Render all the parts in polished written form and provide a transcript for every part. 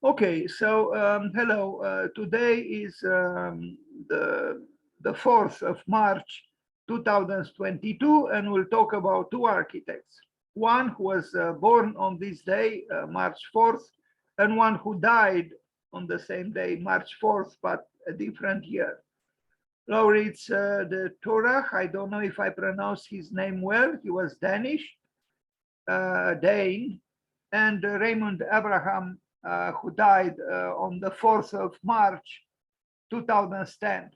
Okay, so hello. Today is the 4th of March 2022, and we'll talk about two architects. One who was born on this day, March 4th, and one who died on the same day, March 4th, but a different year. Lauritz the Thurah, I don't know if I pronounce his name well. He was Danish, Dane, and Raimund Abraham, who died on the 4th of March 2010.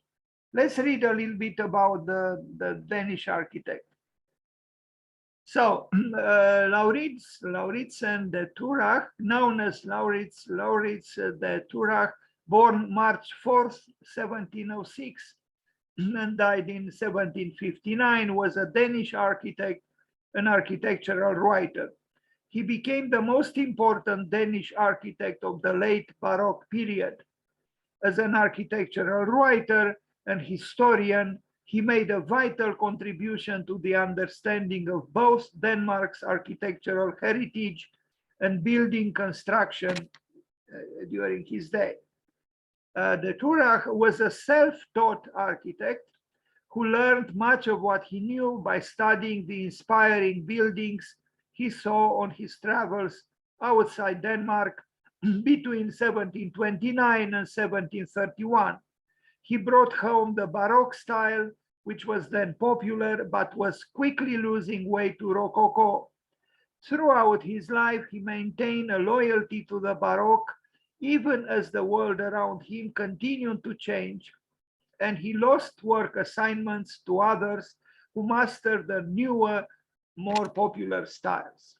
Let's read a little bit about the Danish architect. So Lauritz and the Thurah, known as Lauritz the Thurah, born March 4th, 1706, and died in 1759, was a Danish architect, an architectural writer. He became the most important Danish architect of the late Baroque period. As an architectural writer and historian, he made a vital contribution to the understanding of both Denmark's architectural heritage and building construction during his day. The Thurah was a self-taught architect who learned much of what he knew by studying the inspiring buildings he saw on his travels outside Denmark between 1729 and 1731. He brought home the Baroque style, which was then popular, but was quickly losing way to Rococo. Throughout his life, he maintained a loyalty to the Baroque, even as the world around him continued to change, and he lost work assignments to others who mastered the newer, more popular styles.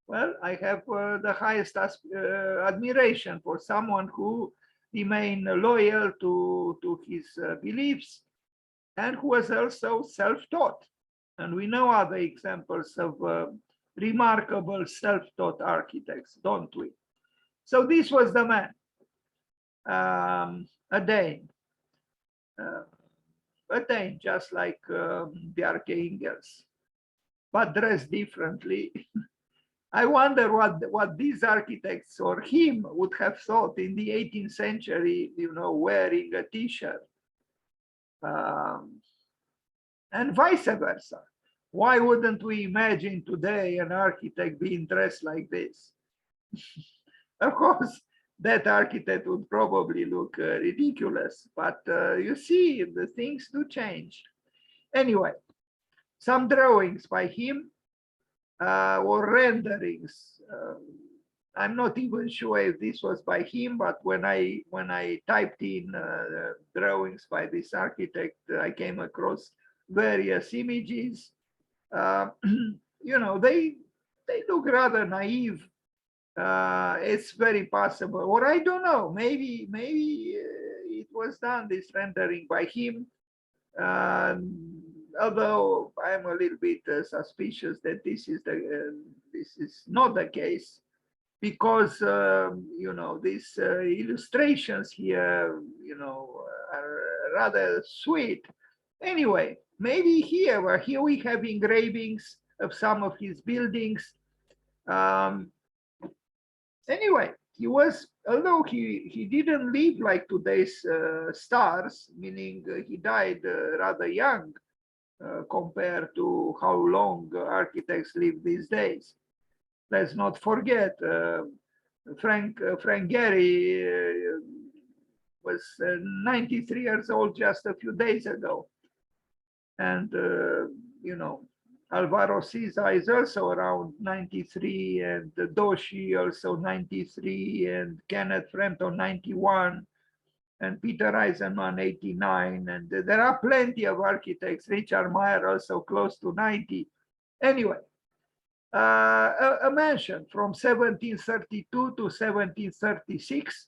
Well, I have the highest admiration for someone who remained loyal to his beliefs and who was also self-taught. And we know other examples of remarkable self-taught architects, don't we? So this was the man, a Dane. A Dane, just like the archangels, but dressed differently. I wonder what these architects or him would have thought in the 18th century, wearing a t-shirt. And vice versa. Why wouldn't we imagine today an architect being dressed like this? Of course, that architect would probably look ridiculous, but you see, the things do change. Anyway, some drawings by him or renderings. I'm not even sure if this was by him, but when I typed in drawings by this architect, I came across various images. They look rather naive. It's very possible, or I don't know, maybe it was done, this rendering, by him. Although I'm a little bit suspicious that this is not the case, because these illustrations here, are rather sweet. Anyway, maybe here we have engravings of some of his buildings. Anyway, he was, although he didn't live like today's stars, meaning he died rather young compared to how long architects live these days. Let's not forget Frank Gehry was 93 years old just a few days ago, and Alvaro Siza is also around 93, and Doshi also 93, and Kenneth Frampton 91, and Peter Eisenman 89, and there are plenty of architects. Richard Meyer also close to 90. Anyway, a mansion from 1732 to 1736,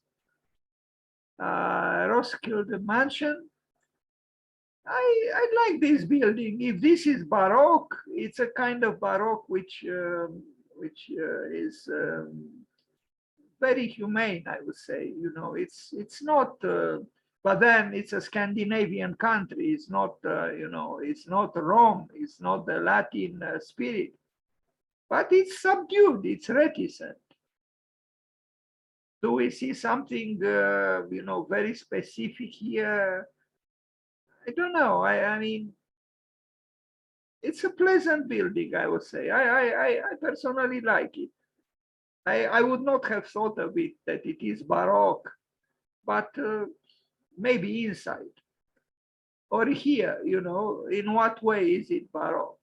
Roskilde Mansion. I like this building. If this is Baroque, it's a kind of Baroque which is very humane, I would say. It's not, but then it's a Scandinavian country. It's not, it's not Rome. It's not the Latin spirit, but it's subdued. It's reticent. Do we see something, very specific here? I don't know. I mean, it's a pleasant building, I would say. I personally like it. I would not have thought of it that it is Baroque, but maybe inside or here, in what way is it Baroque?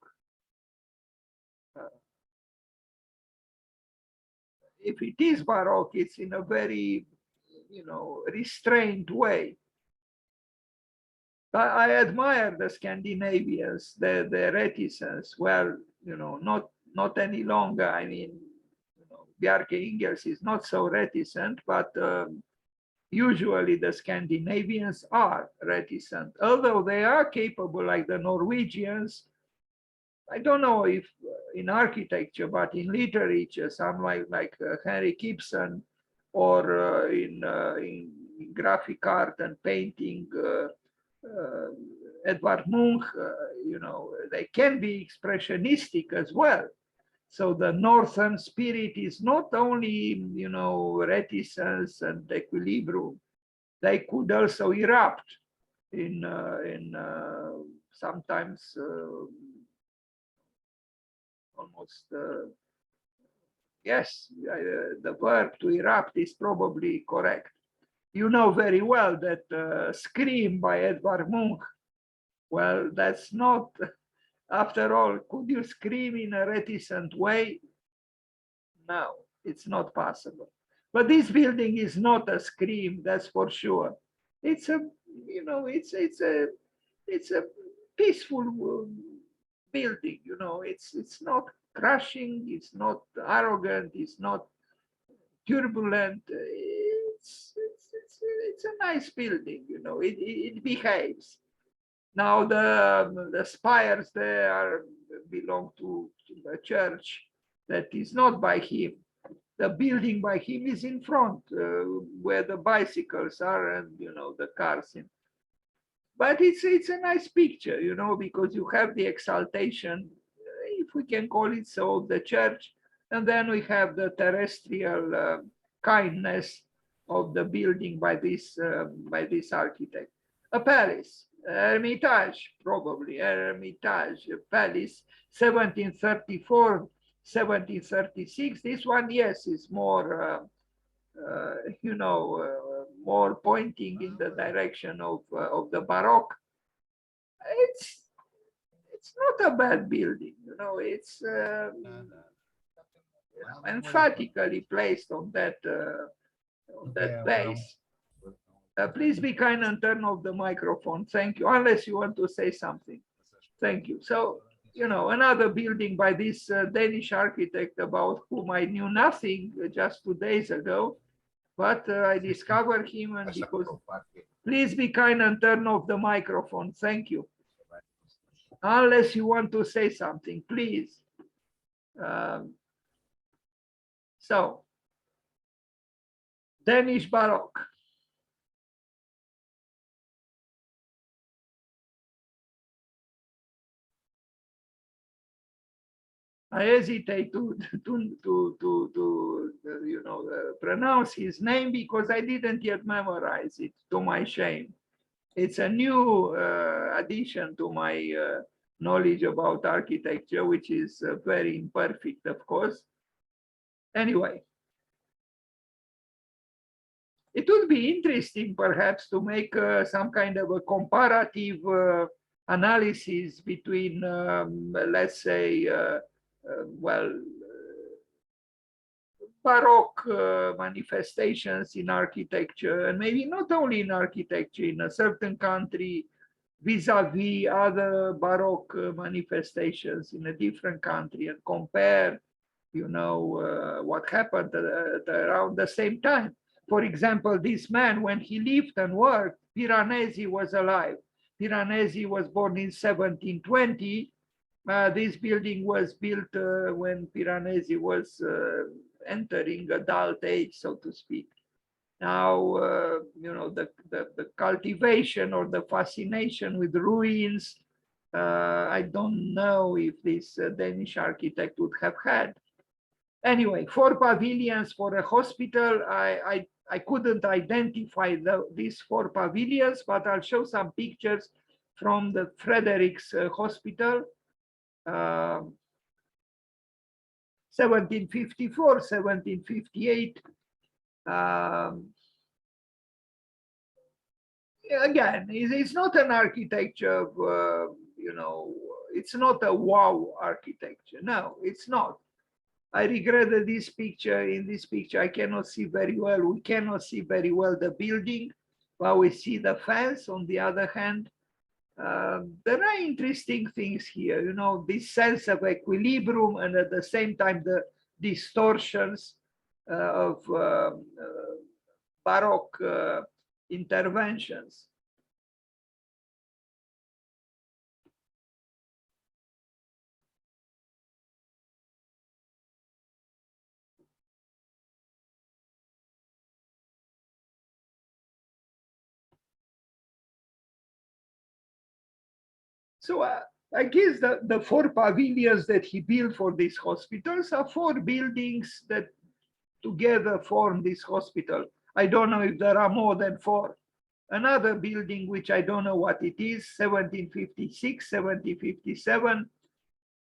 If it is Baroque, it's in a very, restrained way. I admire the Scandinavians, the reticence. Well, not any longer. I mean, Bjarke Ingels is not so reticent, but usually the Scandinavians are reticent, although they are capable, like the Norwegians. I don't know if in architecture, but in literature, some like Henrik Ibsen, or in graphic art and painting, Edvard Munch, they can be expressionistic as well. So the northern spirit is not only, reticence and equilibrium. They could also erupt in sometimes almost, yes, the verb to erupt is probably correct. You know very well that Scream by Edvard Munch, well, that's not, after all, could you scream in a reticent way? No, it's not possible. But this building is not a scream, that's for sure. It's a, it's a peaceful building. It's not crushing, it's not arrogant, it's not turbulent. It's a nice building. It behaves. Now the spires there belong to the church that is not by him. The building by him is in front, where the bicycles are and the cars in. But it's a nice picture, because you have the exaltation, if we can call it so, of the church, and then we have the terrestrial kindness of the building by this architect. A palace, Hermitage, probably Hermitage, a palace, 1734, 1736. This one, yes, is more, more pointing in the direction of the Baroque. It's not a bad building, it's emphatically placed on that base. Please be kind and turn off the microphone. Thank you, unless you want to say something. Thank you. So, another building by this Danish architect about whom I knew nothing just 2 days ago, but I discovered him, and because, please be kind and turn off the microphone. Thank you. Unless you want to say something, please. So, Danish Baroque. I hesitate to pronounce his name because I didn't yet memorize it, to my shame. It's a new addition to my knowledge about architecture, which is very imperfect, of course. Anyway, it would be interesting, perhaps, to make some kind of a comparative analysis between, let's say, Baroque manifestations in architecture, and maybe not only in architecture, in a certain country vis-a-vis other Baroque manifestations in a different country, and compare, what happened around the same time. For example, this man, when he lived and worked, Piranesi was alive. Piranesi was born in 1720. This building was built when Piranesi was entering adult age, so to speak. Now, the cultivation or the fascination with ruins, I don't know if this Danish architect would have had. Anyway, 4 pavilions for a hospital. I couldn't identify these 4 pavilions, but I'll show some pictures from the Fredericks Hospital, 1754, 1758. Again, it's not an architecture of, it's not a wow architecture. No, it's not. I regret that this picture, in this picture, I cannot see very well. We cannot see very well the building, but we see the fence on the other hand. There are interesting things here, this sense of equilibrium and at the same time the distortions of Baroque interventions. So I guess the 4 pavilions that he built for these hospitals are 4 buildings that together form this hospital. I don't know if there are more than 4. Another building, which I don't know what it is, 1756, 1757.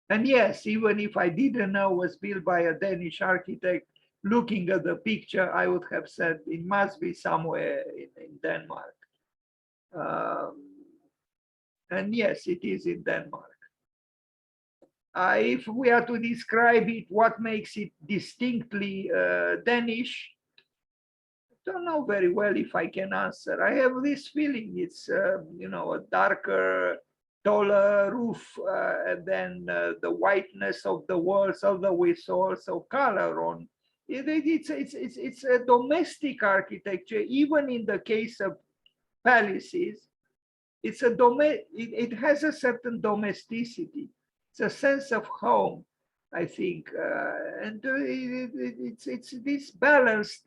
And yes, even if I didn't know was built by a Danish architect, looking at the picture, I would have said it must be somewhere in Denmark. And yes, it is in Denmark. If we are to describe it, what makes it distinctly Danish, I don't know very well if I can answer. I have this feeling it's, a darker, taller roof, and then the whiteness of the walls, although we saw also color on. It's a domestic architecture, even in the case of palaces. It's it has a certain domesticity. It's a sense of home, I think, and it's this balanced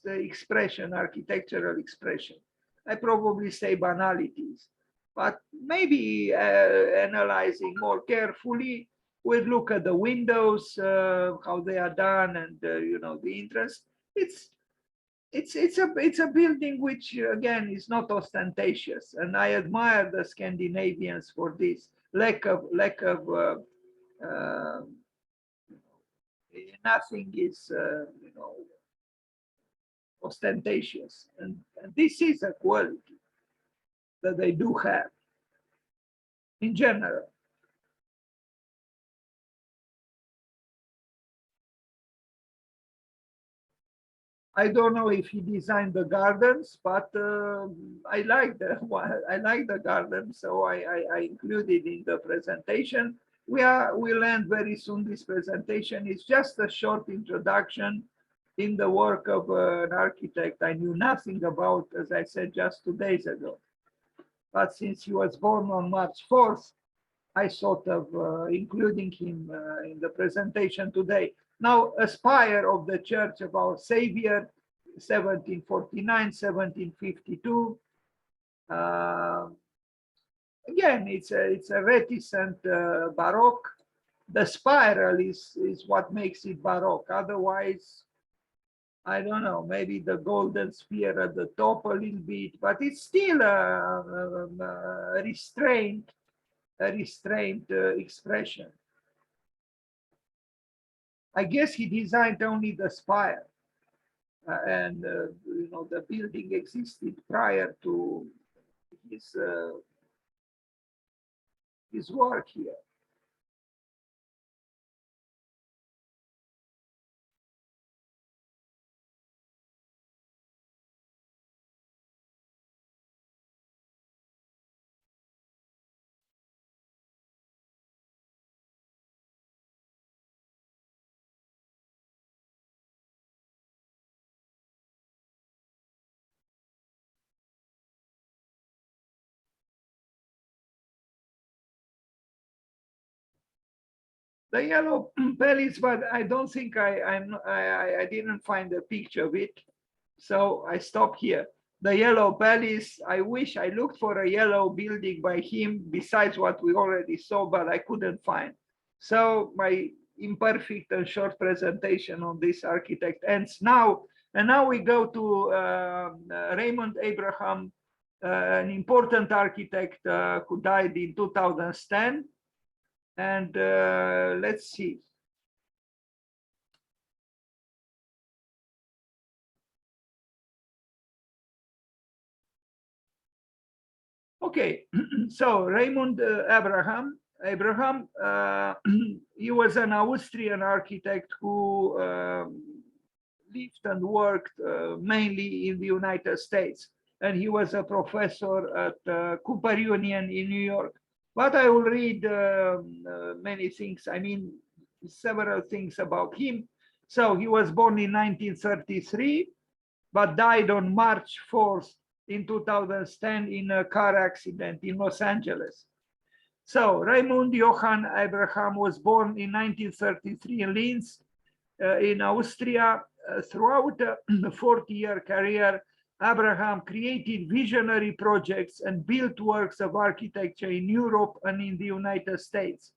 expression, architectural expression. I probably say banalities, but maybe analyzing more carefully, we'd look at the windows, how they are done, and the entrance. It's a building which again is not ostentatious, and I admire the Scandinavians for this lack of nothing is ostentatious, and this is a quality that they do have in general. I don't know if he designed the gardens, but I like the garden, so I included in the presentation. We'll end very soon. This presentation is just a short introduction in the work of an architect I knew nothing about, as I said just 2 days ago. But since he was born on March 4th, I thought of including him in the presentation today. Now, a spire of the Church of Our Savior, 1749, 1752. Again, it's a reticent Baroque. The spiral is what makes it Baroque. Otherwise, I don't know, maybe the golden sphere at the top a little bit, but it's still a restrained expression. I guess he designed only the spire, and the building existed prior to his work here. The yellow palace, but I don't think I didn't find a picture of it, so I stop here. The yellow palace, I wish I looked for a yellow building by him besides what we already saw, but I couldn't find. So my imperfect and short presentation on this architect ends now. And now we go to Raimund Abraham, an important architect who died in 2010. And let's see. Okay, so Raimund Abraham, he was an Austrian architect who lived and worked mainly in the United States. And he was a professor at Cooper Union in New York. But I will read many things, I mean, several things about him. So he was born in 1933, but died on March 4th in 2010 in a car accident in Los Angeles. So Raimund Johann Abraham was born in 1933 in Linz, in Austria. Throughout the 40-year career, Abraham created visionary projects and built works of architecture in Europe and in the United States.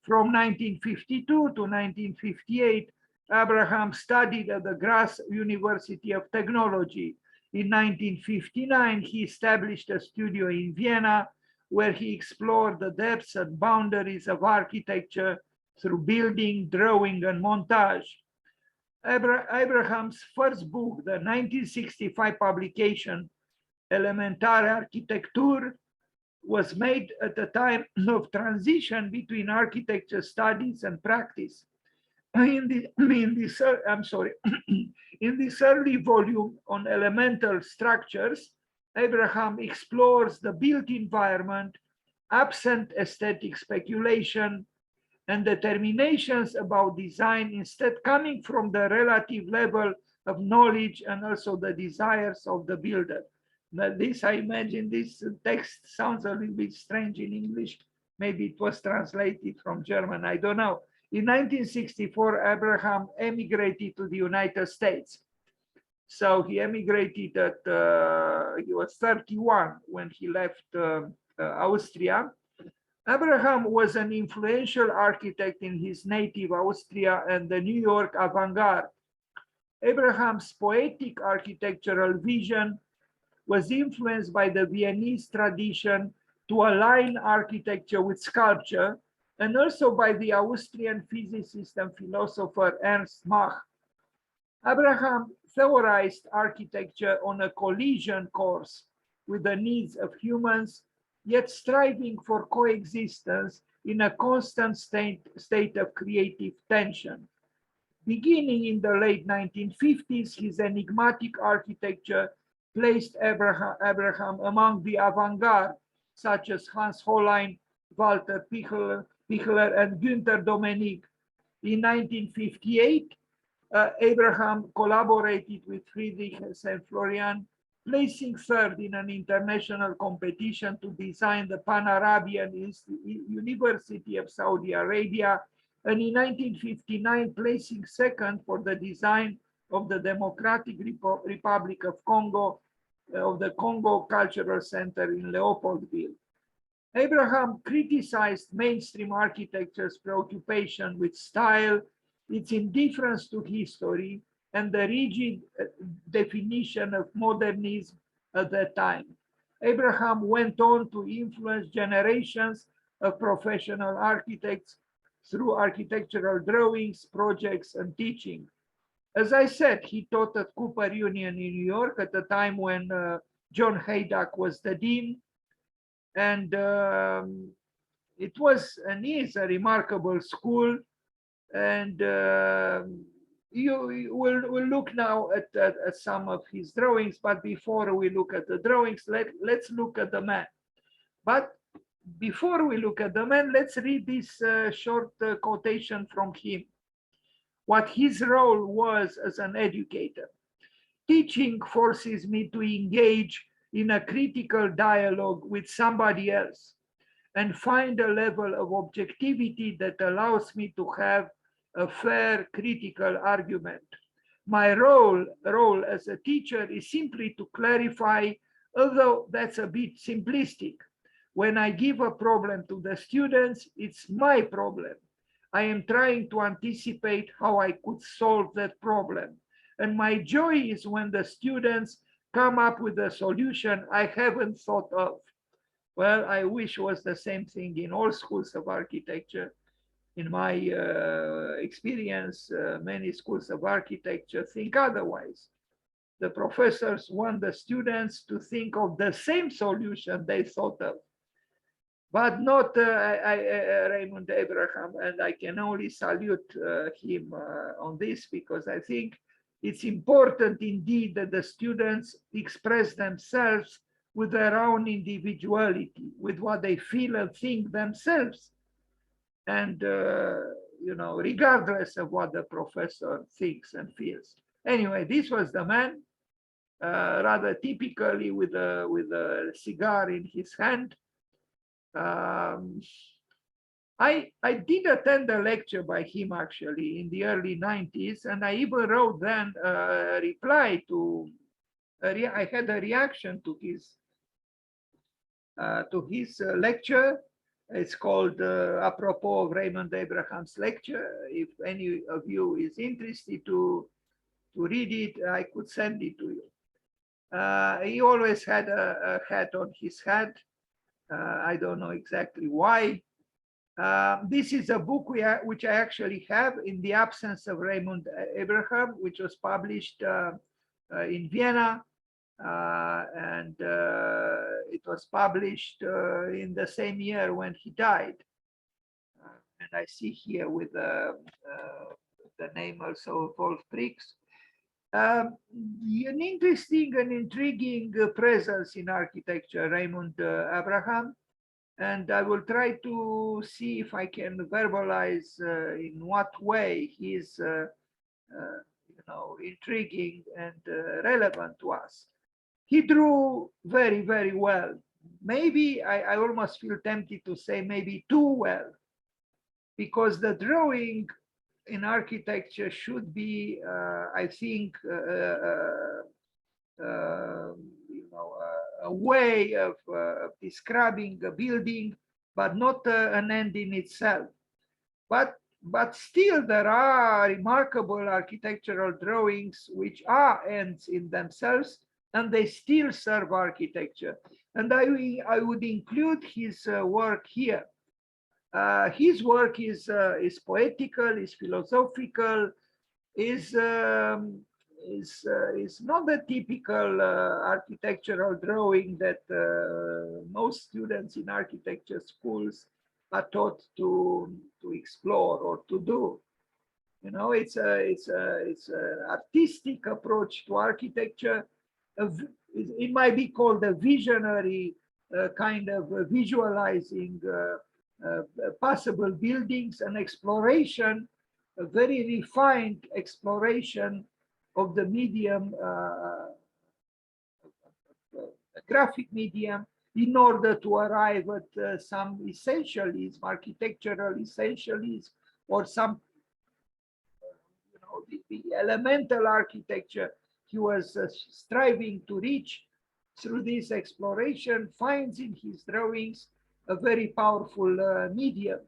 From 1952 to 1958, Abraham studied at the Graz University of Technology. In 1959, he established a studio in Vienna, where he explored the depths and boundaries of architecture through building, drawing, and montage. Abraham's first book, the 1965 publication, Elementare Architectur, was made at a time of transition between architecture studies and practice. In this early volume on elemental structures, Abraham explores the built environment, absent aesthetic speculation, and determinations about design, instead coming from the relative level of knowledge and also the desires of the builder. Now this, I imagine this text sounds a little bit strange in English. Maybe it was translated from German, I don't know. In 1964, Abraham emigrated to the United States. So he emigrated at, he was 31 when he left Austria. Abraham was an influential architect in his native Austria and the New York avant-garde. Abraham's poetic architectural vision was influenced by the Viennese tradition to align architecture with sculpture, and also by the Austrian physicist and philosopher Ernst Mach. Abraham theorized architecture on a collision course with the needs of humans, yet striving for coexistence in a constant state of creative tension. Beginning in the late 1950s, his enigmatic architecture placed Abraham among the avant-garde, such as Hans Hollein, Walter Pichler, and Günther Dominique. In 1958, Abraham collaborated with Friedrich Florian, placing third in an international competition to design the Pan-Arabian University of Saudi Arabia, and in 1959 placing second for the design of the Democratic Republic of Congo, of the Congo Cultural Center in Leopoldville. Abraham criticized mainstream architecture's preoccupation with style, its indifference to history, and the rigid definition of modernism at that time. Abraham went on to influence generations of professional architects through architectural drawings, projects, and teaching. As I said, he taught at Cooper Union in New York at the time when John Haydock was the dean. And it was and is a remarkable school. And we'll look now at some of his drawings, but before we look at the drawings, let's look at the man. But before we look at the man, let's read this short quotation from him. What his role was as an educator. Teaching forces me to engage in a critical dialogue with somebody else and find a level of objectivity that allows me to have a fair critical argument. My role as a teacher is simply to clarify, although that's a bit simplistic. When I give a problem to the students, it's my problem. I am trying to anticipate how I could solve that problem. And my joy is when the students come up with a solution I haven't thought of. Well, I wish it was the same thing in all schools of architecture. In my experience, many schools of architecture think otherwise. The professors want the students to think of the same solution they thought of, but not Raimund Abraham. And I can only salute him on this, because I think it's important indeed that the students express themselves with their own individuality, with what they feel and think themselves. And, regardless of what the professor thinks and feels. Anyway, this was the man, rather typically with a cigar in his hand. I did attend a lecture by him actually in the early 90s, and I even wrote then a reply to, I had a reaction to his lecture. It's called apropos of Raimund Abraham's lecture. If any of you is interested to read it, I could send it to you. He always had a hat on his head. I don't know exactly why. This is a book which I actually have in the absence of Raimund Abraham, which was published in Vienna. And it was published in the same year when he died. And I see here with the name also Wolf Prix. An interesting and intriguing presence in architecture, Raimund Abraham. And I will try to see if I can verbalize in what way he's intriguing and relevant to us. He drew very, very well. Maybe I almost feel tempted to say maybe too well, because the drawing in architecture should be, I think, a way of describing a building, but not an end in itself. But still, there are remarkable architectural drawings which are ends in themselves, and they still serve architecture. And I would include his work here. His work is poetical, is philosophical, is not the typical architectural drawing that most students in architecture schools are taught to explore or to do. It's an artistic approach to architecture. It might be called a visionary kind of visualizing possible buildings, and exploration, a very refined exploration of the medium, graphic medium, in order to arrive at some essentialism, architectural essentialism, or some, the elemental architecture he was striving to reach through this exploration, finds in his drawings a very powerful medium.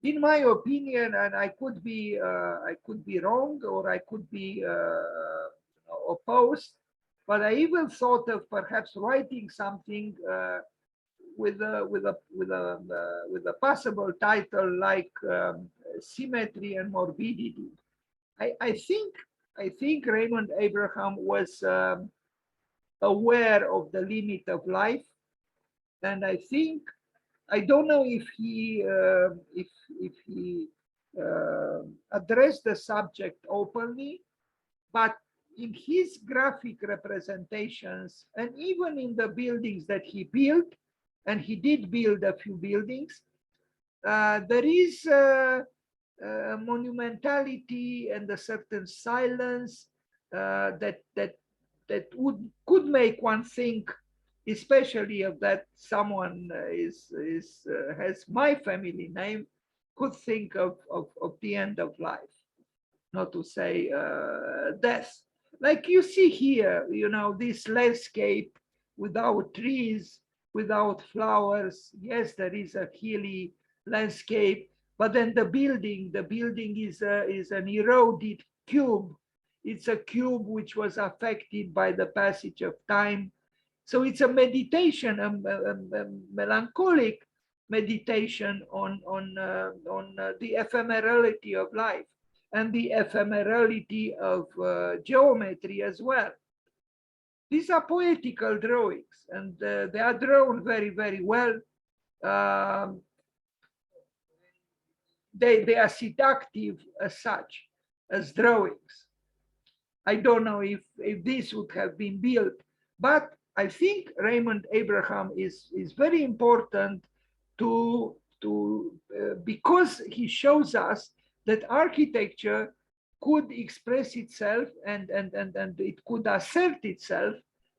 In my opinion, and I could be wrong, or I could be opposed, but I even thought of perhaps writing something with a possible title like Symmetry and Morbidity. I think Raimund Abraham was aware of the limit of life, and I don't know if he addressed the subject openly, but in his graphic representations, and even in the buildings that he built, and he did build a few buildings, there is a monumentality and a certain silence that could make one think, especially of that someone has my family name, could think of the end of life, not to say death. Like you see here, this landscape without trees, without flowers. Yes, there is a hilly landscape, but then the building is an eroded cube. It's a cube which was affected by the passage of time. So it's a meditation, a melancholic meditation on the ephemerality of life and the ephemerality of geometry as well. These are poetical drawings, and they are drawn very, very well. Um, they are seductive as such, as drawings. I don't know if this would have been built, but I think Raimund Abraham is very important because he shows us that architecture could express itself and it could assert itself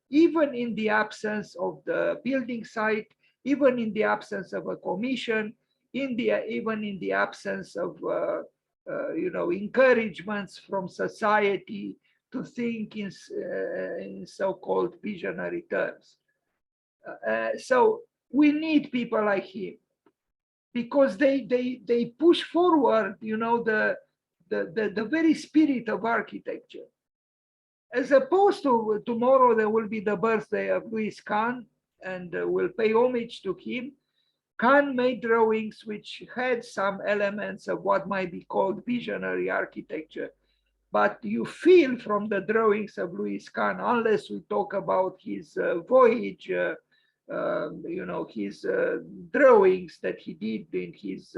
even in the absence of the building site, even in the absence of a commission, even in the absence of encouragements from society to think in so-called visionary terms. So we need people like him because they push forward, the very spirit of architecture. As opposed to tomorrow, there will be the birthday of Louis Kahn, and we'll pay homage to him. Kahn made drawings which had some elements of what might be called visionary architecture. But you feel from the drawings of Louis Kahn, unless we talk about his voyage, his drawings that he did in his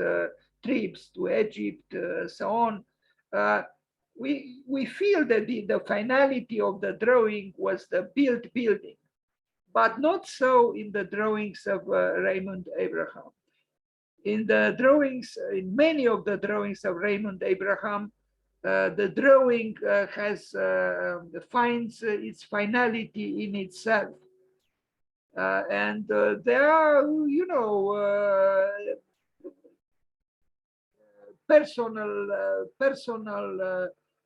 trips to Egypt, so on, we feel that the finality of the drawing was the built building, but not so in the drawings of Raimund Abraham. In many of the drawings of Raimund Abraham, the drawing finds its finality in itself. And there are, personal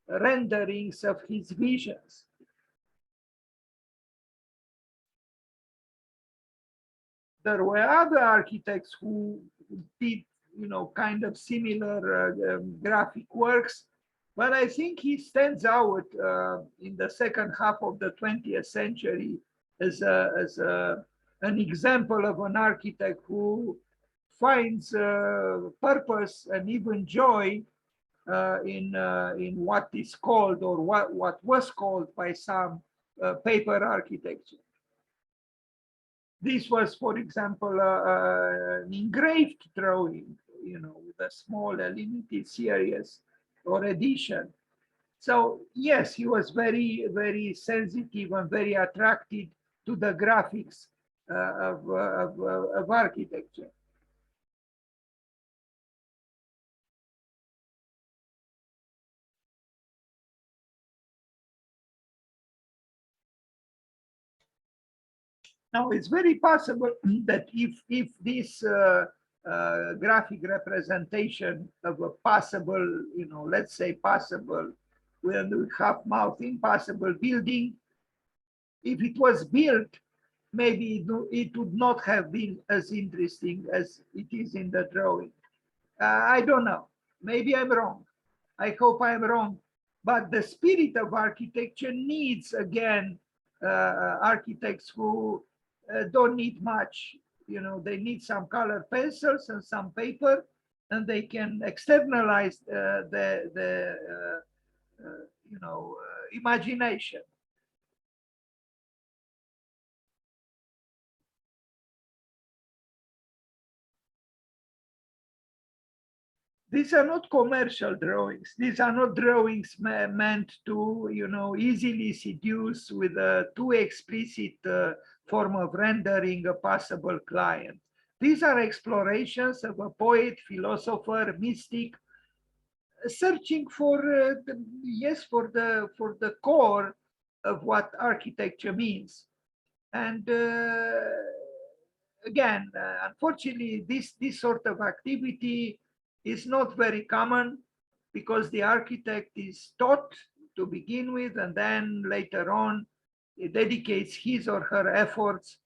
renderings of his visions. There were other architects who did, kind of similar graphic works, but I think he stands out in the second half of the 20th century as an example of an architect who finds purpose and even joy in what is called, or what was called by some, paper architecture. This was, for example, an engraved drawing, with a small, limited series or edition. So yes, he was very, very sensitive and very attracted to the graphics of architecture. Now, it's very possible that if this graphic representation of a possible, let's say possible, with half mouth, impossible building, if it was built, maybe it would not have been as interesting as it is in the drawing. I don't know. Maybe I'm wrong. I hope I'm wrong. But the spirit of architecture needs, again, architects who don't need much. They need some color pencils and some paper, and they can externalize the imagination. These are not commercial drawings. These are not drawings meant to, easily seduce with a too explicit form of rendering a possible client. These are explorations of a poet, philosopher, mystic, searching for for the core of what architecture means. And again, unfortunately, this sort of activity is not very common, because the architect is taught to begin with, and then later on, he dedicates his or her efforts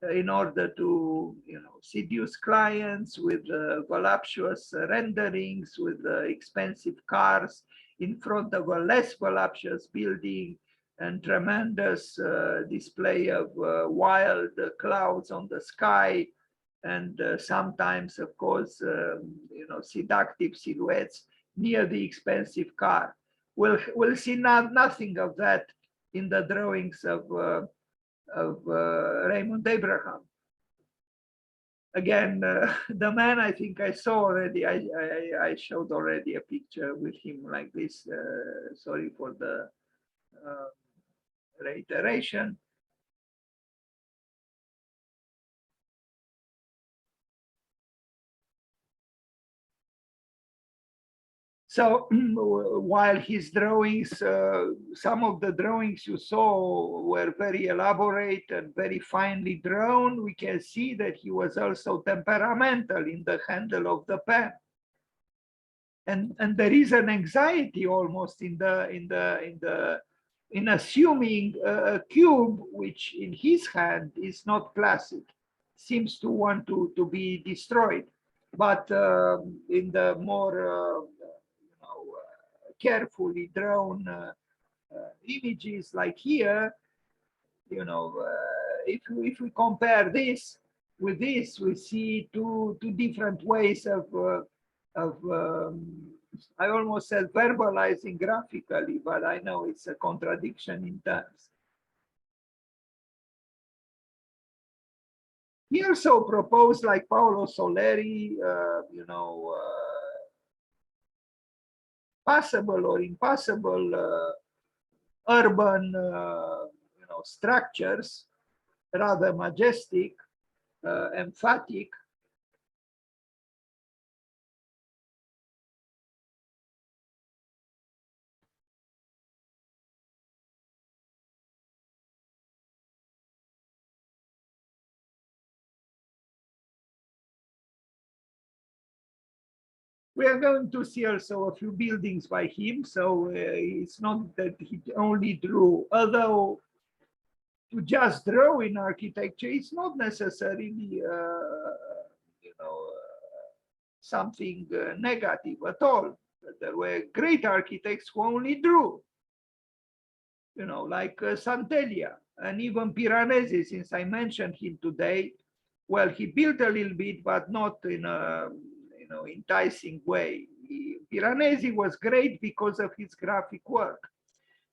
in order to, seduce clients with voluptuous renderings, with expensive cars in front of a less voluptuous building, and tremendous display of wild clouds on the sky, and sometimes, of course, seductive silhouettes near the expensive car. We'll see nothing of that in the drawings of Raimund Abraham. Again, the man, I think I saw already, I showed already a picture with him like this. Sorry for the reiteration. So while his drawings, some of the drawings you saw were very elaborate and very finely drawn, we can see that he was also temperamental in the handle of the pen. And there is an anxiety almost in assuming a cube which in his hand is not classic, seems to want to be destroyed. But in the more carefully drawn images like here, if we compare this with this, we see two different ways of I almost said verbalizing graphically, but I know it's a contradiction in terms. He also proposed, like Paolo Soleri, possible or impossible urban, structures, rather majestic, emphatic. We are going to see also a few buildings by him, so it's not that he only drew, although to just draw in architecture is not necessarily, something negative at all. There were great architects who only drew, like Santelia, and even Piranesi, since I mentioned him today. Well, he built a little bit, but not in a enticing way. Piranesi was great because of his graphic work.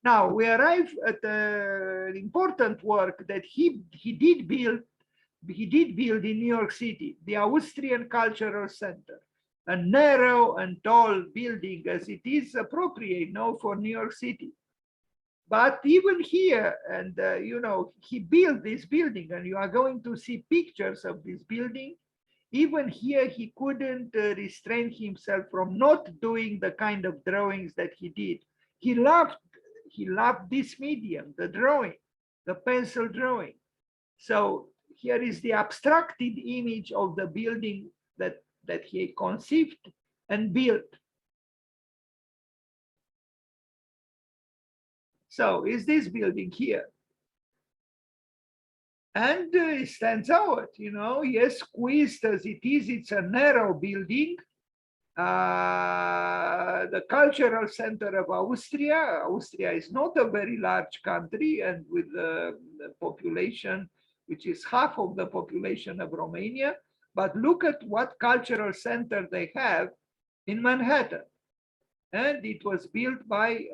Now we arrive at an important work that he did build in New York City, the Austrian Cultural Center, a narrow and tall building as it is appropriate now for New York City. But even here, and he built this building, and you are going to see pictures of this building. Even here, he couldn't restrain himself from not doing the kind of drawings that he did. He loved this medium, the drawing, the pencil drawing. So here is the abstracted image of the building that he conceived and built. So is this building here? And it stands out, yes, squeezed as it is, it's a narrow building. The cultural center of Austria. Austria is not a very large country, and with the population, which is half of the population of Romania. But look at what cultural center they have in Manhattan. And it was built by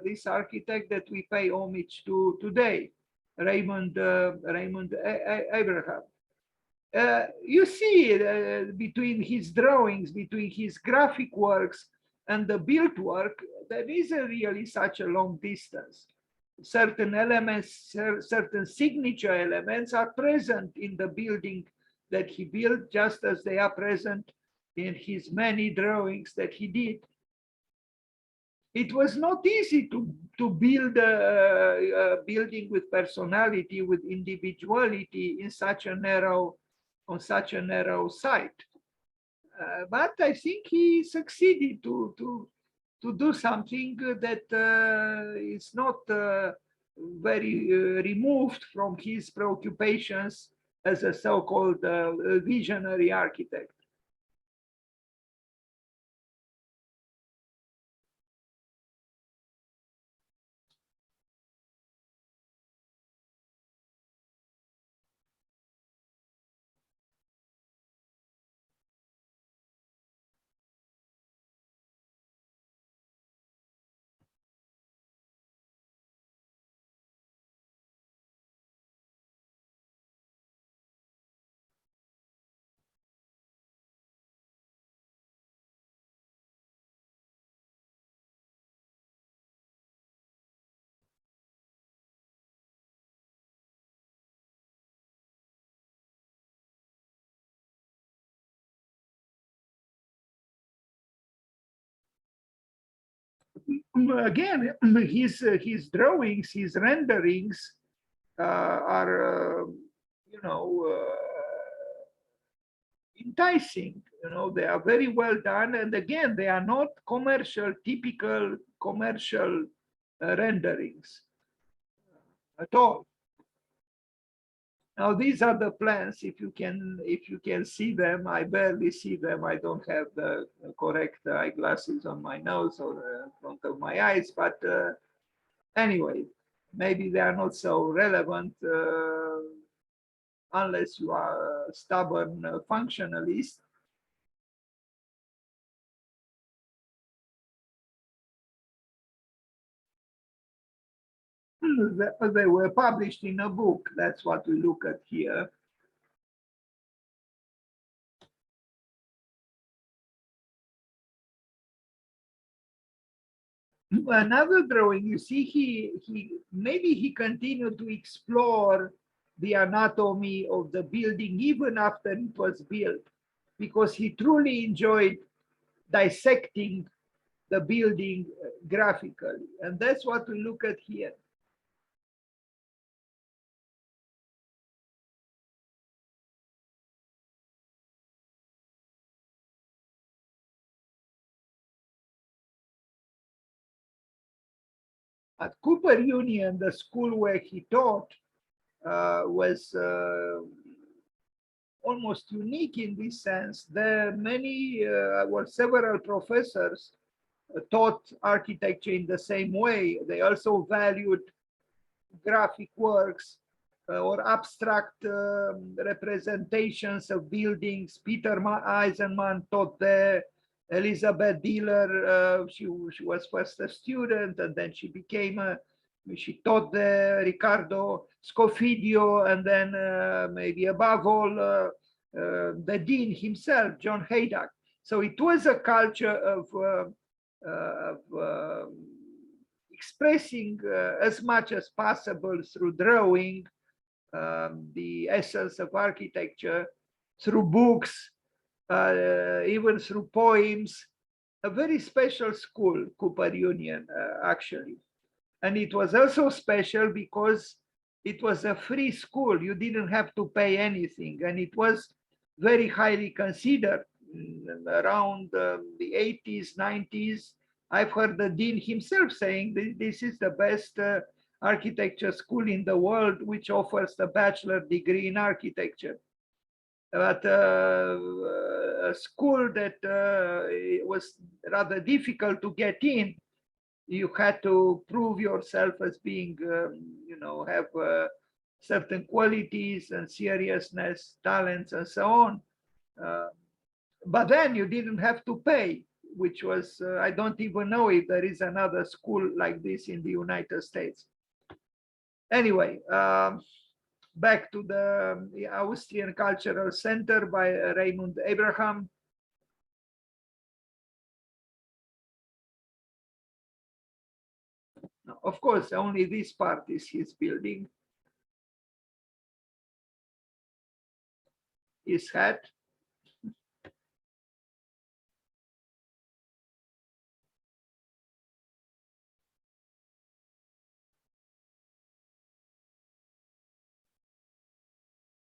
this architect that we pay homage to today, Raimund Abraham. You see between his drawings, between his graphic works and the built work, there isn't really such a long distance. Certain elements, certain signature elements are present in the building that he built, just as they are present in his many drawings that he did. It was not easy to build a building with personality, with individuality in on such a narrow site. But I think he succeeded to do something that is not very removed from his preoccupations as a so-called visionary architect. Again, his drawings, his renderings are, you know, enticing. You know, they are very well done, and again, they are not commercial, typical commercial renderings at all. Now these are the plans. If you can see them, I barely see them. I don't have the correct eyeglasses on my nose or in front of my eyes. But anyway, maybe they are not so relevant unless you are a stubborn functionalist. They were published in a book. That's what we look at here. Another drawing, you see, he continued to explore the anatomy of the building even after it was built, because he truly enjoyed dissecting the building graphically, and that's what we look at here. At Cooper Union, the school where he taught was almost unique in this sense. There were several professors taught architecture in the same way. They also valued graphic works or abstract representations of buildings. Peter Eisenman taught there. Elizabeth Diller, she was first a student, and then she taught there. Ricardo Scofidio, and then maybe above all, the dean himself, John Haydock. So it was a culture of expressing as much as possible through drawing the essence of architecture, through books, even through poems. A very special school, Cooper Union, actually. And it was also special because it was a free school. You didn't have to pay anything. And it was very highly considered. Around the 80s, 90s, I've heard the dean himself saying this is the best architecture school in the world, which offers a bachelor degree in architecture. But a school that was rather difficult to get in. You had to prove yourself as being, you know, have certain qualities and seriousness, talents, and so on. But then you didn't have to pay, which was, I don't even know if there is another school like this in the United States. Anyway, back to the Austrian Cultural Center by Raimund Abraham. Of course, only this part is his building. His hat.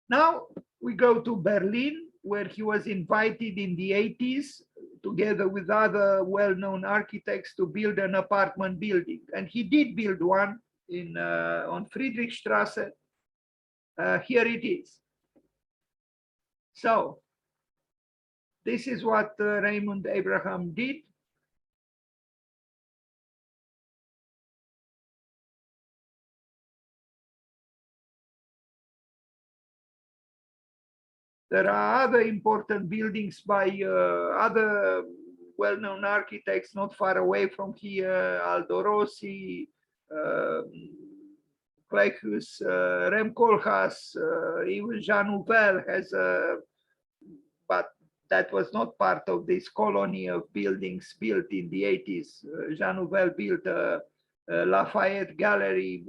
Now we go to Berlin, where he was invited in the 80s, together with other well-known architects, to build an apartment building. And he did build one on Friedrichstrasse. Here it is. So this is what Raimund Abraham did. There are other important buildings by other well-known architects not far away from here, Aldo Rossi, Clecus, Rem Koolhaas, even Jean Nouvel has a, but that was not part of this colony of buildings built in the 80s. Jean Nouvel built a Lafayette Gallery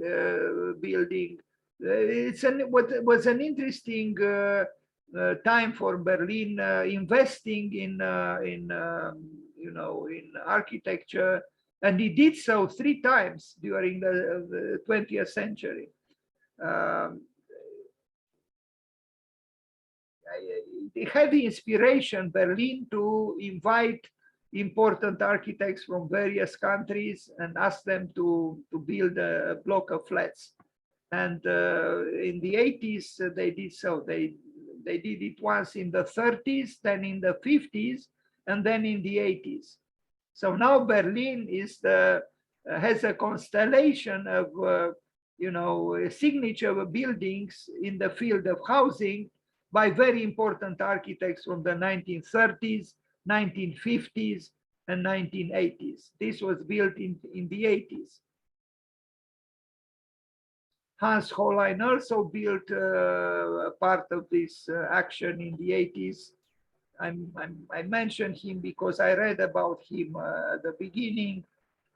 building. What was an interesting time for Berlin, investing in architecture, and he did so 3 times during the 20th century. They had the inspiration, Berlin, to invite important architects from various countries and ask them to build a block of flats. And in the 80s, they did so. They did it once in the 30s, then in the 50s, and then in the 80s. So now Berlin has a constellation of signature buildings in the field of housing by very important architects from the 1930s, 1950s, and 1980s. This was built in the 80s. Hans Hollein also built a part of this action in the 80s. I mentioned him because I read about him at the beginning.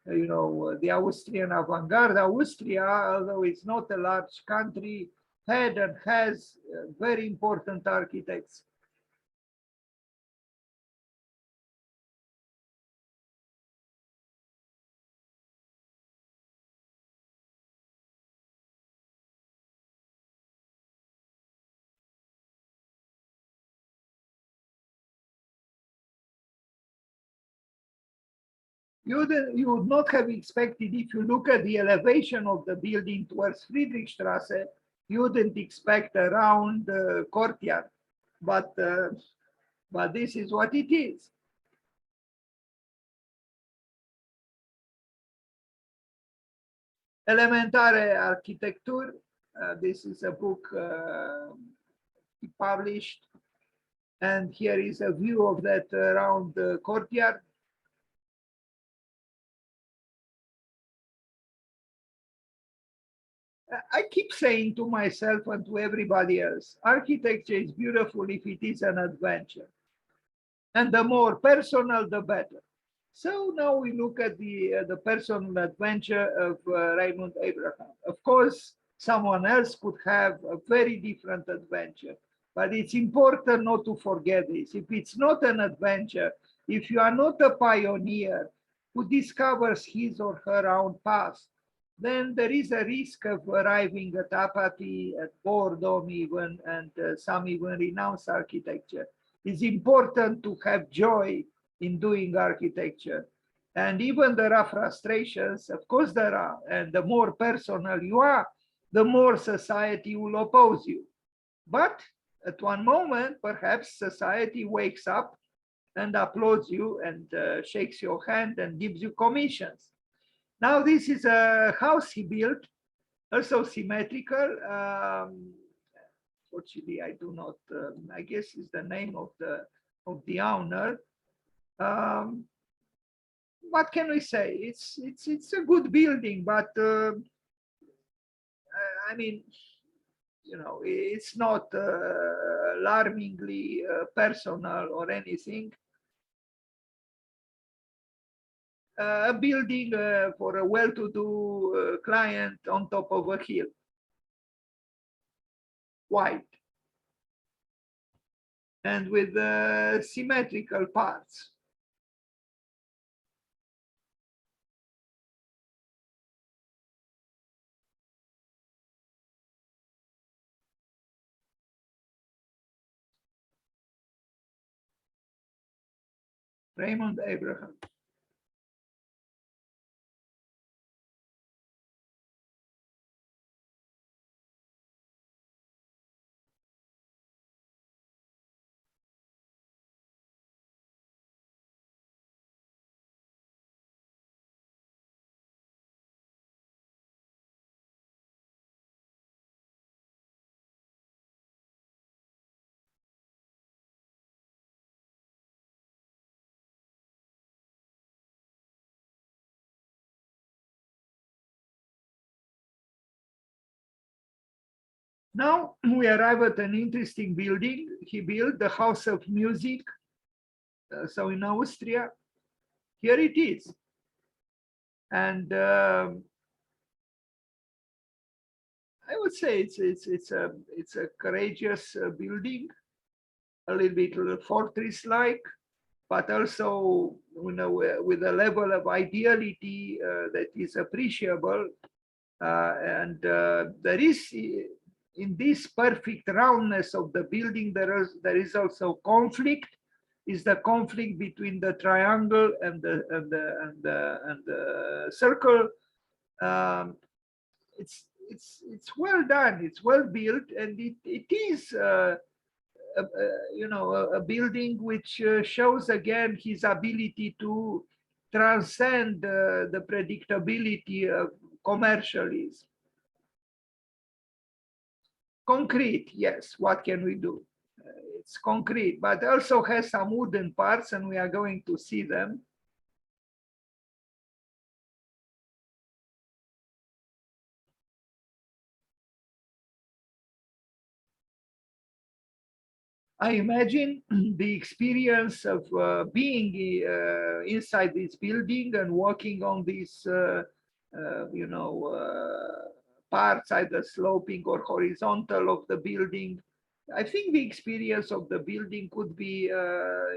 The Austrian avant-garde. Austria, although it's not a large country, had and has very important architects. You would not have expected, if you look at the elevation of the building towards Friedrichstrasse, you wouldn't expect a round courtyard, but this is what it is. Elementare Architecture. This is a book he published, and here is a view of that round courtyard. I keep saying to myself and to everybody else, architecture is beautiful if it is an adventure. And the more personal, the better. So now we look at the personal adventure of Raimund Abraham. Of course, someone else could have a very different adventure, but it's important not to forget this. If it's not an adventure, if you are not a pioneer who discovers his or her own past, then there is a risk of arriving at apathy, at boredom even, and some even renounce architecture. It's important to have joy in doing architecture. And even there are frustrations, of course there are, and the more personal you are, the more society will oppose you. But at one moment, perhaps society wakes up and applauds you and shakes your hand and gives you commissions. Now this is a house he built, also symmetrical. Fortunately, I do not, I guess is the name of the owner. What can we say? It's a good building, but I mean, it's not alarmingly personal or anything. A building for a well-to-do client on top of a hill, white, and with symmetrical parts. Raimund Abraham. Now we arrive at an interesting building. He built the House of Music. So in Austria, here it is. And I would say it's a courageous building, a little bit fortress-like, but also, you know, with a level of ideality that is appreciable. And there is, in this perfect roundness of the building, there is also conflict. Is the conflict between the triangle and the circle. Um, it's well done. It's well built, and it is. You know, a building which shows again his ability to transcend the predictability of commercialism. Concrete, yes, what can we do? It's concrete, but also has some wooden parts, and we are going to see them. I imagine the experience of being inside this building and walking on these, you know, parts, either sloping or horizontal of the building. I think the experience of the building could be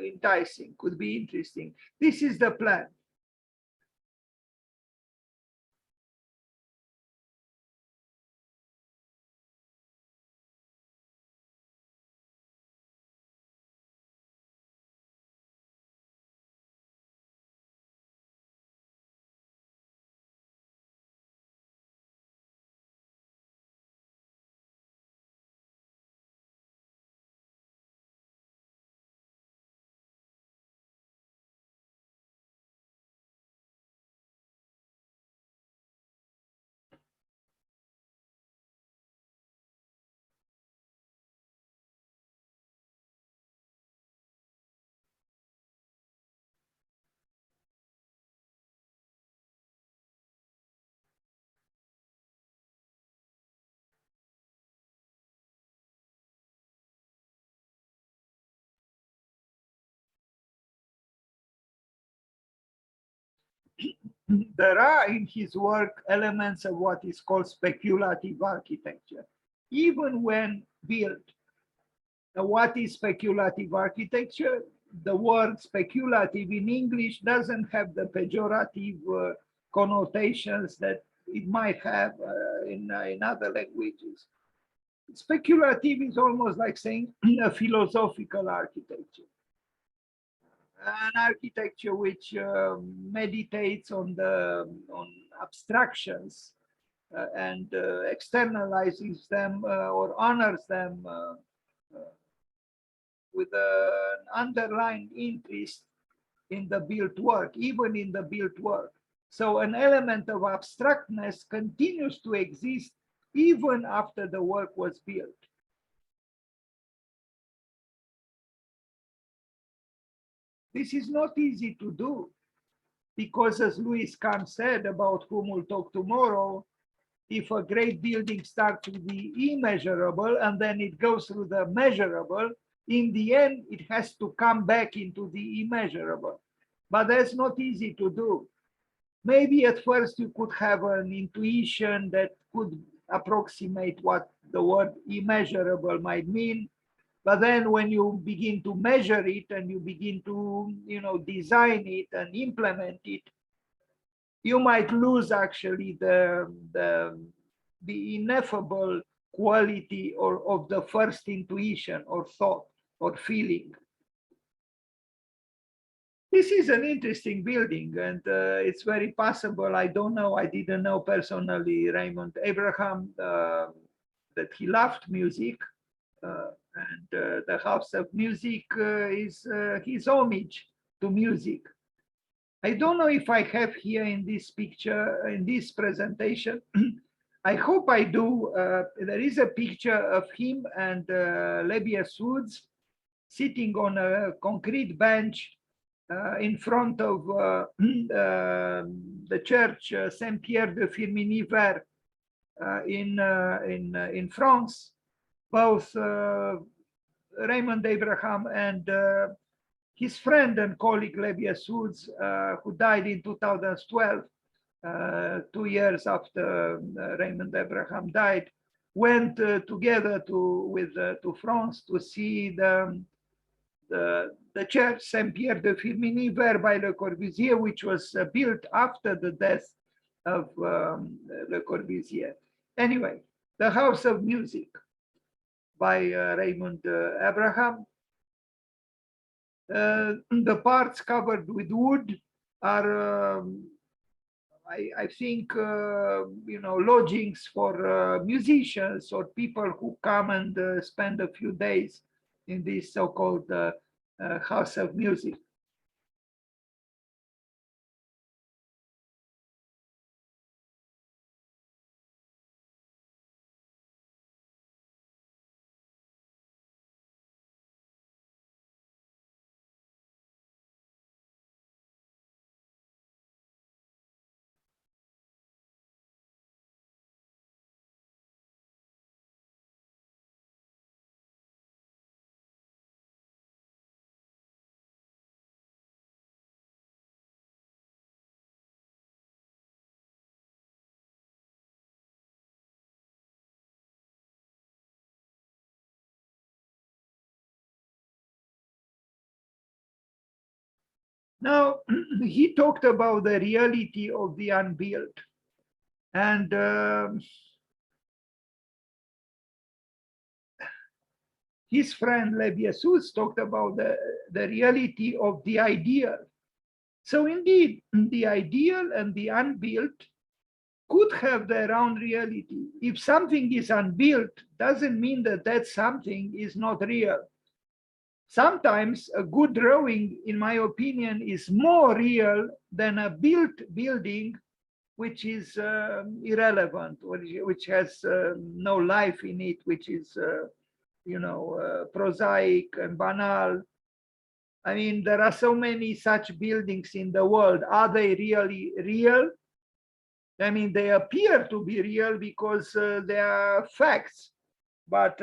enticing, could be interesting. This is the plan. There are in his work elements of what is called speculative architecture, even when built. Now, what is speculative architecture? The word speculative in English doesn't have the pejorative connotations that it might have in other languages. Speculative is almost like saying a philosophical architecture, an architecture which meditates on abstractions and externalizes them or honors them with an underlying interest in the built work, even in the built work. So an element of abstractness continues to exist even after the work was built. This is not easy to do because, as Louis Kahn said, about whom we'll talk tomorrow, if a great building starts with the immeasurable and then it goes through the measurable, in the end, it has to come back into the immeasurable. But that's not easy to do. Maybe at first you could have an intuition that could approximate what the word immeasurable might mean. But then when you begin to measure it and you begin to, you know, design it and implement it, you might lose actually the ineffable quality of the first intuition or thought or feeling. This is an interesting building, and it's very possible. I don't know. I didn't know personally Raimund Abraham, that he loved music, and the House of Music is his homage to music. I don't know if I have here in this picture, in this presentation. I hope I do. There is a picture of him and Lebbeus Woods sitting on a concrete bench in front of the church Saint Pierre de Firminy Vert in France. both Raimund Abraham and his friend and colleague Levi Woods, who died in 2012, 2 years after Raimund Abraham died, went together to France to see the church Saint-Pierre de Firminy by Le Corbusier, which was built after the death of Le Corbusier. Anyway, the House of Music by Raimund Abraham. The parts covered with wood are, I think, lodgings for musicians or people who come and spend a few days in this so-called House of Music. Now, he talked about the reality of the unbuilt. And his friend Levi Woods talked about the reality of the ideal. So indeed, the ideal and the unbuilt could have their own reality. If something is unbuilt, doesn't mean that that something is not real. Sometimes a good drawing, in my opinion, is more real than a built building, which is irrelevant, or which has no life in it, which is, prosaic and banal. I mean, there are so many such buildings in the world. Are they really real? I mean, they appear to be real because they are facts, but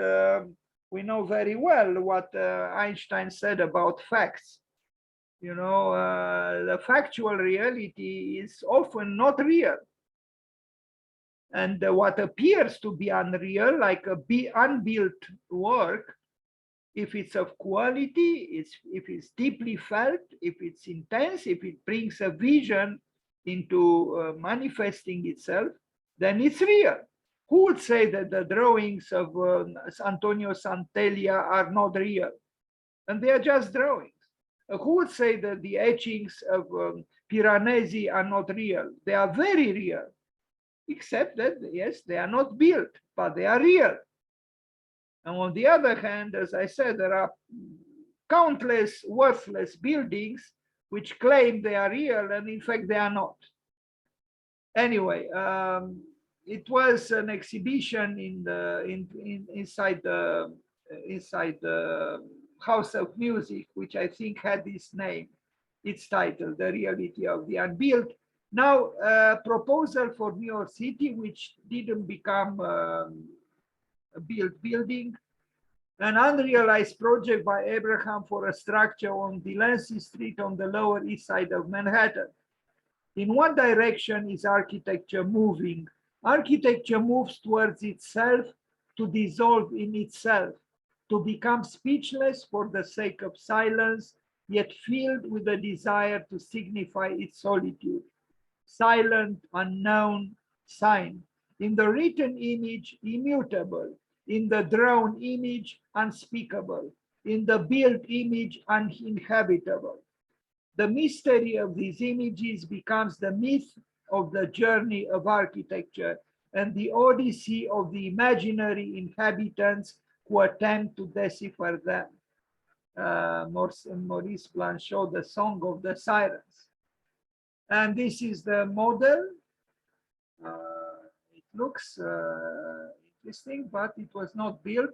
we know very well what Einstein said about facts. The factual reality is often not real. And what appears to be unreal, like a unbuilt work, if it's of quality, if it's deeply felt, if it's intense, if it brings a vision into manifesting itself, then it's real. Who would say that the drawings of Antonio Santeglia are not real? And they are just drawings. Who would say that the etchings of Piranesi are not real? They are very real, except that, yes, they are not built, but they are real. And on the other hand, as I said, there are countless worthless buildings which claim they are real, and in fact, they are not. Anyway, it was an exhibition inside the House of Music, which I think had this name. It's titled "The Reality of the Unbuilt." Now, a proposal for New York City, which didn't become a built building, an unrealized project by Abraham for a structure on Delancey Street on the Lower East Side of Manhattan. In what direction is architecture moving? Architecture moves towards itself, to dissolve in itself, to become speechless for the sake of silence, yet filled with a desire to signify its solitude. Silent, unknown, sign. In the written image, immutable. In the drawn image, unspeakable. In the built image, uninhabitable. The mystery of these images becomes the myth of the journey of architecture and the odyssey of the imaginary inhabitants who attempt to decipher them. Maurice Blanchot, The Song of the Sirens. And this is the model. It looks interesting, but it was not built.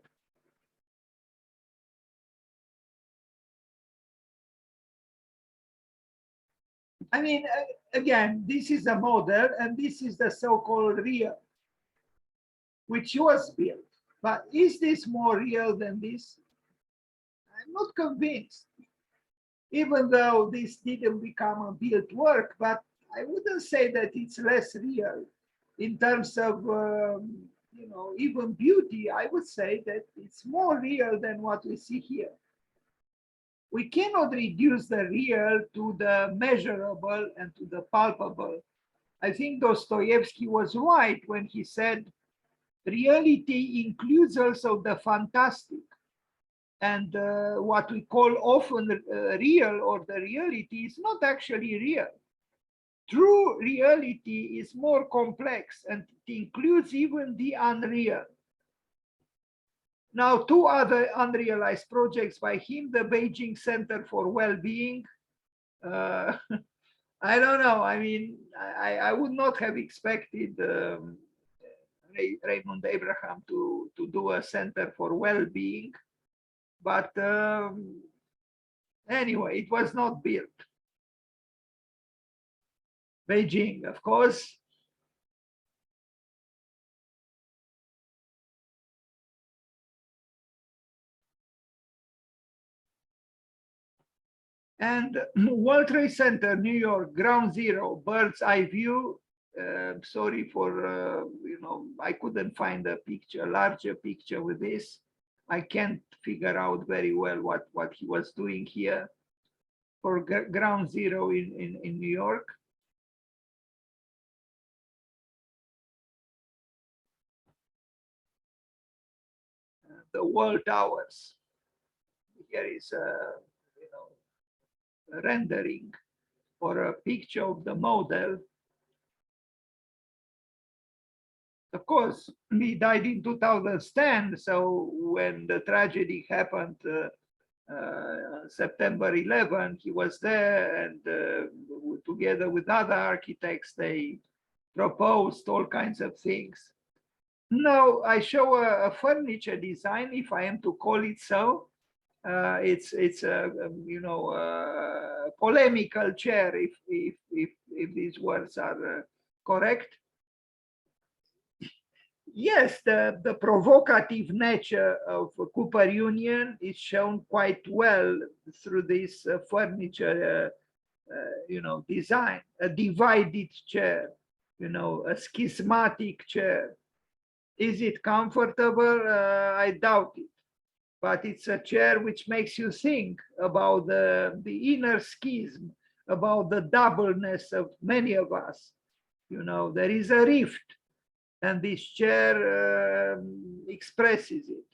I mean, again, this is a model, and this is the so-called real, which was built. But is this more real than this? I'm not convinced, even though this didn't become a built work, but I wouldn't say that it's less real in terms of, even beauty. I would say that it's more real than what we see here. We cannot reduce the real to the measurable and to the palpable. I think Dostoevsky was right when he said reality includes also the fantastic. And what we call often real or the reality is not actually real. True reality is more complex and it includes even the unreal. Now, two other unrealized projects by him, the Beijing Center for Well-Being. I don't know. I mean, I would not have expected Raimund Abraham to do a center for well-being, but anyway, it was not built. Beijing, of course. And World Trade Center, New York, ground zero, bird's eye view. Sorry for, I couldn't find a picture, a larger picture with this. I can't figure out very well what he was doing here for ground zero in New York. The world towers. Here is a rendering or a picture of the model. Of course, he died in 2010, so when the tragedy happened, September 11, he was there, and together with other architects, they proposed all kinds of things. Now I show a furniture design, if I am to call it so. It's a polemical chair, if these words are correct. Yes, the provocative nature of Cooper Union is shown quite well through this furniture, design, a divided chair, a schismatic chair. Is it comfortable? I doubt it. But it's a chair which makes you think about the inner schism, about the doubleness of many of us. There is a rift, and this chair expresses it.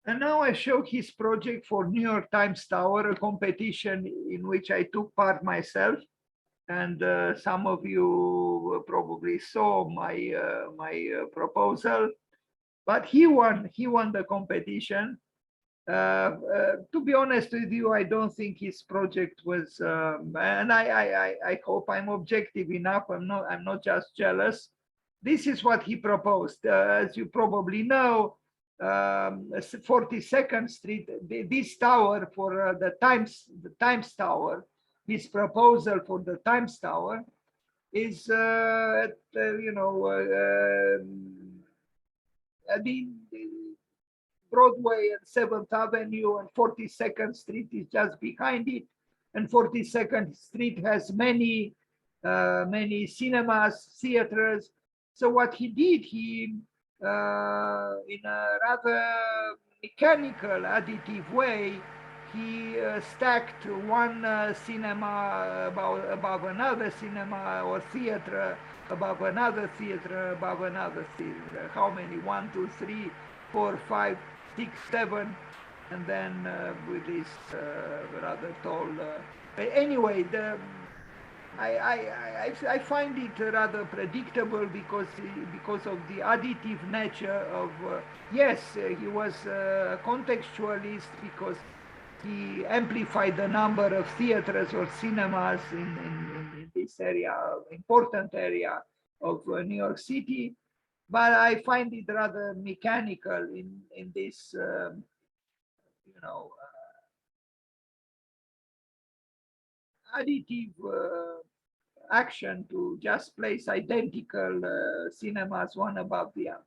And now I show his project for New York Times Tower, a competition in which I took part myself. And some of you probably saw my proposal, but he won the competition. To be honest with you, I don't think his project was, and I hope I'm objective enough. I'm not just jealous. This is what he proposed. As you probably know, 42nd Street, this tower for the Times Tower, his proposal for the Times Tower is, at the Broadway and 7th Avenue, and 42nd Street is just behind it. And 42nd Street has many cinemas, theaters. So what he did, he, in a rather mechanical, additive way, he stacked one cinema above another cinema, or theater above another theater, above another theater. How many? 1, 2, 3, 4, 5, 6, 7, and then with this rather tall. But anyway, I find it rather predictable because of the additive nature of yes, he was a contextualist because he amplified the number of theaters or cinemas in this area, important area of New York City. But I find it rather mechanical in this, you know, additive action to just place identical cinemas one above the other.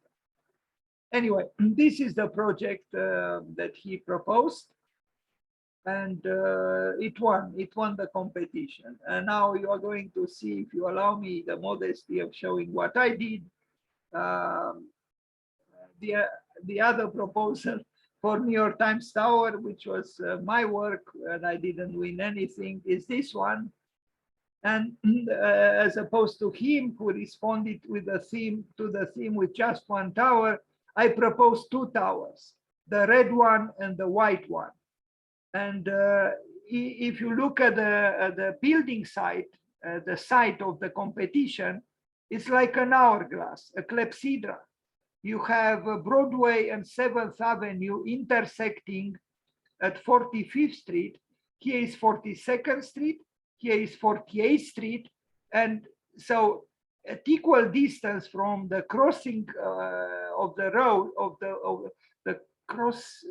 Anyway, this is the project that he proposed, and it won the competition. And now you are going to see, if you allow me the modesty of showing what I did. Um, the the other proposal for New York Times Tower, which was my work, and I didn't win anything, is this one. And as opposed to him, who responded with the theme with just one tower, I proposed two towers, the red one and the white one. And if you look at the building site, the site of the competition, it's like an hourglass, a clepsydra. You have Broadway and 7th Avenue intersecting at 45th Street. Here is 42nd Street. Here is 48th Street. And so at equal distance from the crossing of the road, of the cross,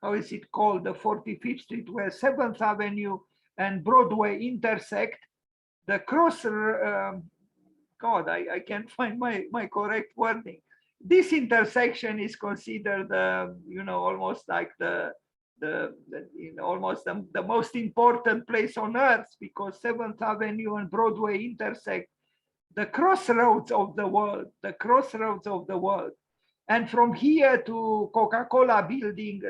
how is it called, the 45th Street, where 7th Avenue and Broadway intersect, the cross, God, I can't find my correct wording. This intersection is considered, almost like almost the most important place on earth, because 7th Avenue and Broadway intersect, the crossroads of the world, And from here to Coca-Cola building,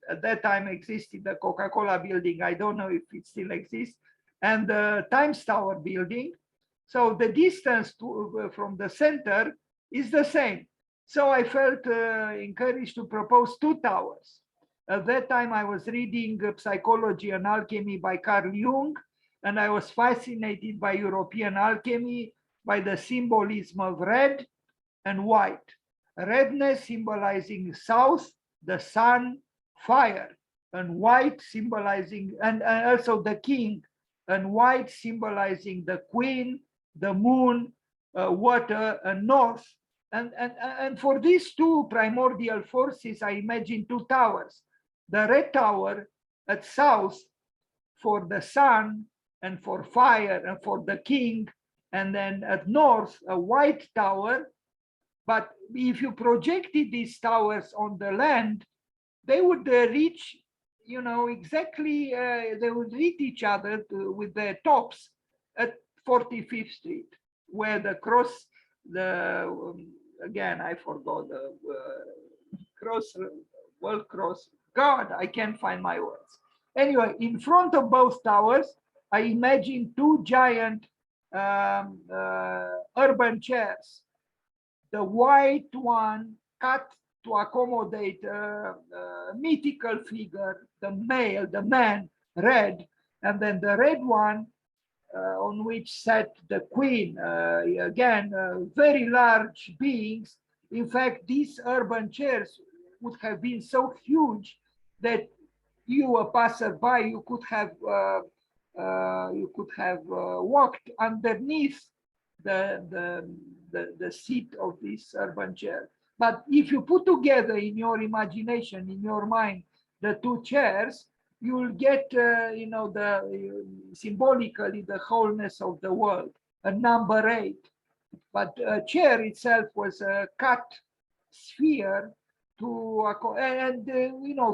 at that time existed the Coca-Cola building. I don't know if it still exists, and the Times Tower building. So the distance from the center is the same. So I felt encouraged to propose two towers. At that time, I was reading Psychology and Alchemy by Carl Jung, and I was fascinated by European alchemy, by the symbolism of red and white. Redness symbolizing south, the sun, fire, and white symbolizing, and also the king, and white symbolizing the queen, the moon, water, and north. And for these two primordial forces, I imagine two towers. The red tower at south for the sun and for fire and for the king, and then at north, a white tower. But if you projected these towers on the land, they would reach, exactly, they would reach each other with their tops at 45th Street, where the cross, again, I forgot the world cross. God, I can't find my words. Anyway, in front of both towers, I imagine two giant urban chairs. The white one cut to accommodate a mythical figure, the male, the man, red, and then the red one on which sat the queen, again, very large beings. In fact, these urban chairs would have been so huge that you, a passerby, you could have walked underneath the seat of this urban chair. But if you put together in your imagination, in your mind, the two chairs, you will get, symbolically the wholeness of the world, a number 8. But a chair itself was a cut sphere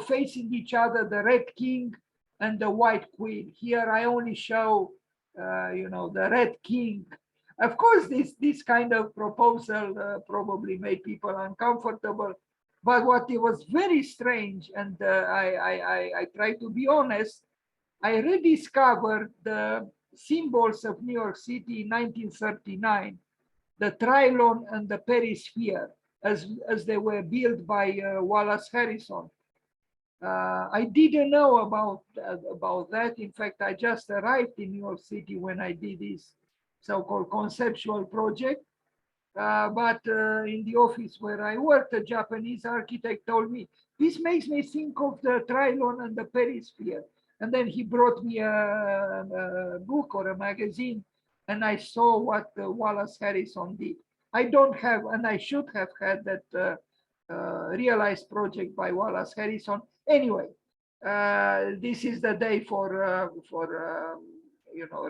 facing each other, the red king and the white queen. Here I only show, the red king. Of course, this kind of proposal probably made people uncomfortable. But what it was very strange, and I try to be honest, I rediscovered the symbols of New York City in 1939, the Trilon and the perisphere, as they were built by Wallace Harrison. I didn't know about that. In fact, I just arrived in New York City when I did this so-called conceptual project. But in the office where I worked, a Japanese architect told me, this makes me think of the Trilon and the Perisphere. And then he brought me a book or a magazine, and I saw what Wallace Harrison did. I don't have, and I should have had that realized project by Wallace Harrison. Anyway, this is the day for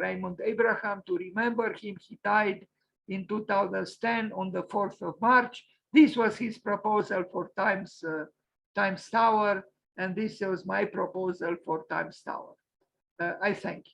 Raimund Abraham, to remember him. He died in 2010 on the 4th of March. This was his proposal for Times Tower, and this was my proposal for Times Tower. I thank you.